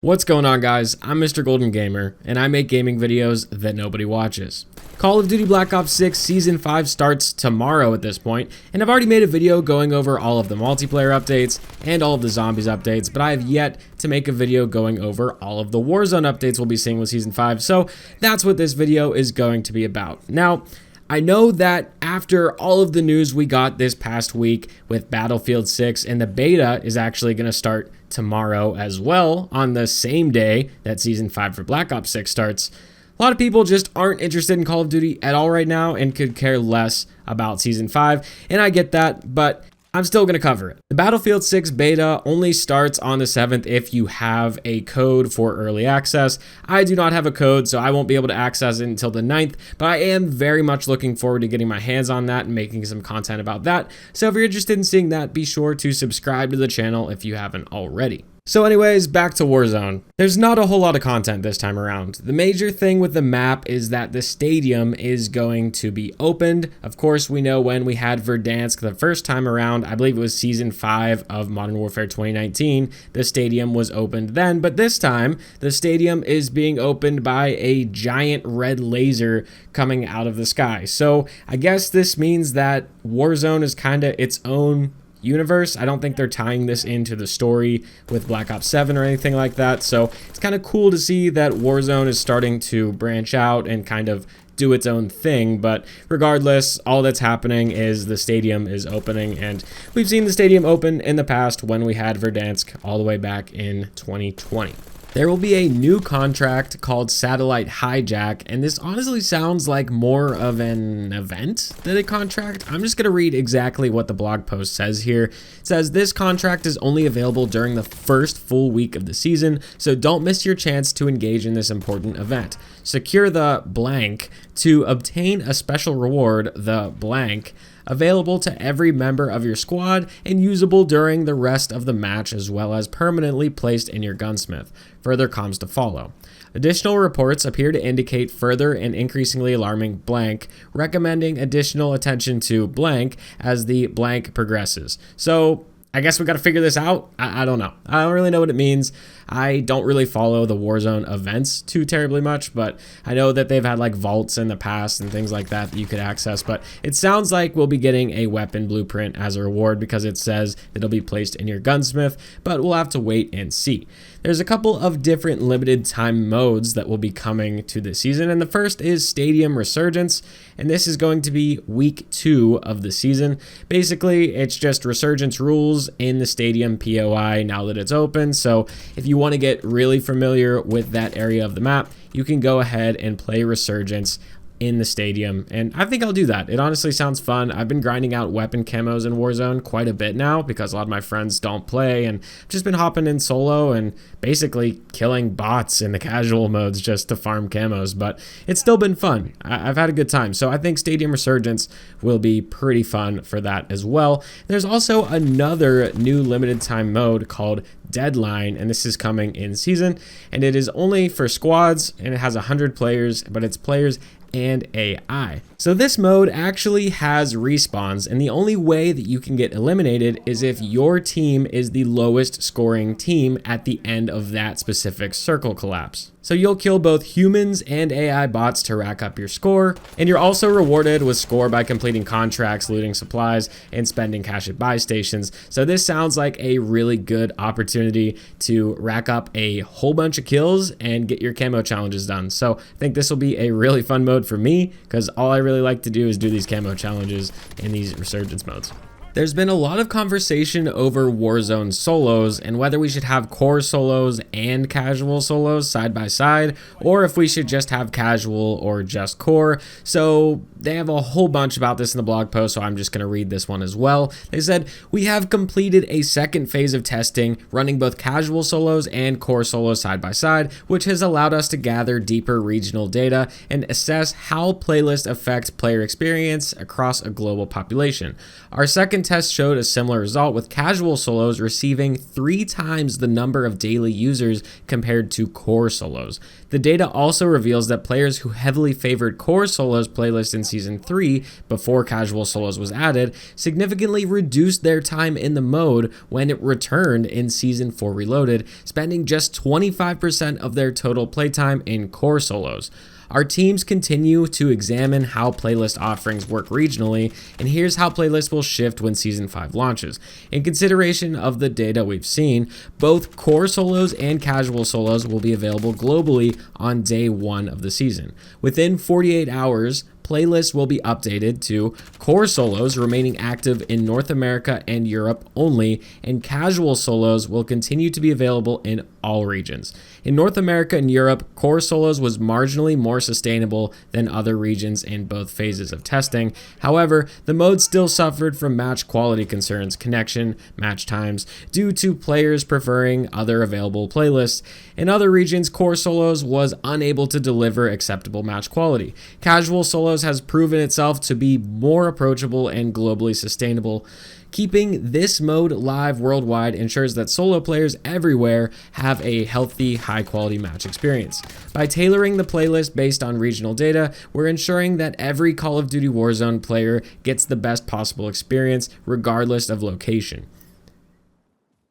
What's going on, guys? I'm MrGoldenGamer, and I make gaming videos that nobody watches. Call of Duty Black Ops 6 Season 5 starts tomorrow at this point, and I've already made a video going over all of the multiplayer updates and all of the zombies updates, but I have yet to make a video going over all of the Warzone updates we'll be seeing with Season 5, so that's what this video is going to be about. Now, I know that after all of the news we got this past week with Battlefield 6, and the beta is actually going to start tomorrow as well, on the same day that Season 5 for Black Ops 6 starts, a lot of people just aren't interested in Call of Duty at all right now and could care less about Season 5, and I get that, but I'm still going to cover it. The Battlefield 6 beta only starts on the 7th if you have a code for early access. I do not have a code, so I won't be able to access it until the 9th, but I am very much looking forward to getting my hands on that and making some content about that. So if you're interested in seeing that, be sure to subscribe to the channel if you haven't already. So anyways, back to Warzone. There's not a whole lot of content this time around. The major thing with the map is that the stadium is going to be opened. Of course, we know when we had Verdansk the first time around, I believe it was Season 5 of Modern Warfare 2019, the stadium was opened then, but this time, the stadium is being opened by a giant red laser coming out of the sky. So I guess this means that Warzone is kind of its own universe. I don't think they're tying this into the story with Black Ops 7 or anything like that, so it's kind of cool to see that Warzone is starting to branch out and kind of do its own thing. But regardless, all that's happening is the stadium is opening, and we've seen the stadium open in the past when we had Verdansk all the way back in 2020. There will be a new contract called Satellite Hijack, and this honestly sounds like more of an event than a contract. I'm just going to read exactly what the blog post says here. It says, this contract is only available during the first full week of the season, so don't miss your chance to engage in this important event. Secure the blank to obtain a special reward, the blank, available to every member of your squad and usable during the rest of the match, as well as permanently placed in your gunsmith. Further comms to follow. Additional reports appear to indicate further and increasingly alarming blank, recommending additional attention to blank as the blank progresses. So I guess we got to figure this out. I don't know. I don't really know what it means. I don't really follow the Warzone events too terribly much, but I know that they've had like vaults in the past and things like that you could access, but it sounds like we'll be getting a weapon blueprint as a reward because it says it'll be placed in your gunsmith, but we'll have to wait and see. There's a couple of different limited time modes that will be coming to this season, and the first is Stadium Resurgence, and this is going to be week 2 of the season. Basically, it's just Resurgence rules in the Stadium POI now that it's open, so if you want to get really familiar with that area of the map, you can go ahead and play Resurgence in the stadium, and I think I'll do that. It honestly sounds fun. I've been grinding out weapon camos in Warzone quite a bit now because a lot of my friends don't play, and I've just been hopping in solo and basically killing bots in the casual modes just to farm camos, but it's still been fun. I've had a good time, so I think Stadium Resurgence will be pretty fun for that as well. There's also another new limited time mode called Deadline, and this is coming in season, and it is only for squads, and it has 100 players, but it's players and AI. So this mode actually has respawns, and the only way that you can get eliminated is if your team is the lowest scoring team at the end of that specific circle collapse. So you'll kill both humans and AI bots to rack up your score, and you're also rewarded with score by completing contracts, looting supplies, and spending cash at buy stations. So this sounds like a really good opportunity to rack up a whole bunch of kills and get your camo challenges done. So I think this will be a really fun mode for me because all I really like to do is do these camo challenges in these resurgence modes. There's been a lot of conversation over Warzone solos and whether we should have core solos and casual solos side by side, or if we should just have casual or just core. So they have a whole bunch about this in the blog post, so I'm just going to read this one as well. They said, we have completed a second phase of testing, running both casual solos and core solos side by side, which has allowed us to gather deeper regional data and assess how playlists affect player experience across a global population. Our second tests showed a similar result, with casual solos receiving 3 times the number of daily users compared to core solos. The data also reveals that players who heavily favored core solos playlist in Season 3, before casual solos was added, significantly reduced their time in the mode when it returned in Season 4 Reloaded, spending just 25% of their total playtime in core solos. Our teams continue to examine how playlist offerings work regionally, and here's how playlists will shift when Season 5 launches. In consideration of the data we've seen, both core solos and casual solos will be available globally on day 1 of the season. Within 48 hours, playlists will be updated to core solos remaining active in North America and Europe only, and casual solos will continue to be available in all regions. In North America and Europe, core solos was marginally more sustainable than other regions in both phases of testing. However, the mode still suffered from match quality concerns, connection, match times, due to players preferring other available playlists. In other regions, core solos was unable to deliver acceptable match quality. Casual solos has proven itself to be more approachable and globally sustainable. Keeping this mode live worldwide ensures that solo players everywhere have a healthy, high-quality match experience. By tailoring the playlist based on regional data, we're ensuring that every Call of Duty Warzone player gets the best possible experience, regardless of location.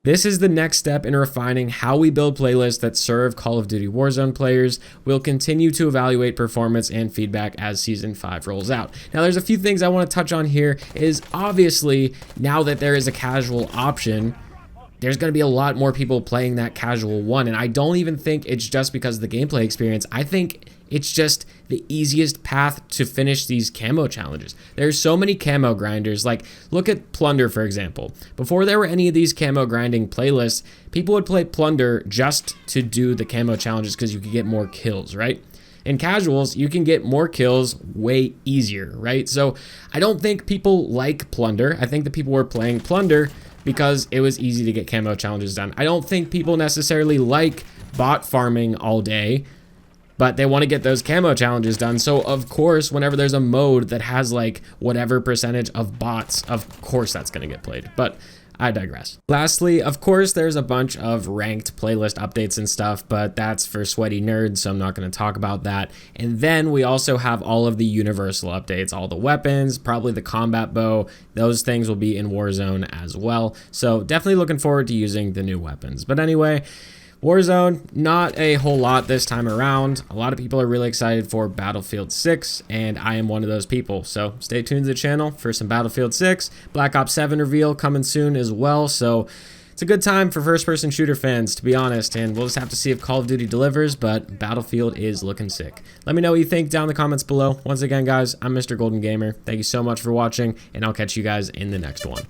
This is the next step in refining how we build playlists that serve Call of Duty Warzone players. We'll continue to evaluate performance and feedback as Season 5 rolls out. Now, there's a few things I want to touch on here. Is obviously, now that there is a casual option, there's going to be a lot more people playing that casual one, and I don't even think it's just because of the gameplay experience. I think it's just the easiest path to finish these camo challenges. There's so many camo grinders. Like, look at Plunder, for example. Before there were any of these camo grinding playlists, people would play Plunder just to do the camo challenges because you could get more kills, right? In casuals, you can get more kills way easier, right? So I don't think people like Plunder. I think that people were playing Plunder because it was easy to get camo challenges done. I don't think people necessarily like bot farming all day, but they want to get those camo challenges done. So of course, whenever there's a mode that has like whatever percentage of bots, of course that's going to get played. But I digress. Lastly, of course, there's a bunch of ranked playlist updates and stuff, but that's for sweaty nerds, so I'm not going to talk about that. And then we also have all of the universal updates, all the weapons, probably the combat bow. Those things will be in Warzone as well. So definitely looking forward to using the new weapons. But anyway, Warzone, not a whole lot this time around. A lot of people are really excited for Battlefield 6, and I am one of those people. So stay tuned to the channel for some Battlefield 6. Black Ops 7 reveal coming soon as well. So it's a good time for first-person shooter fans, to be honest, and we'll just have to see if Call of Duty delivers, but Battlefield is looking sick. Let me know what you think down in the comments below. Once again, guys, I'm MrGoldenGamer. Thank you so much for watching, and I'll catch you guys in the next one.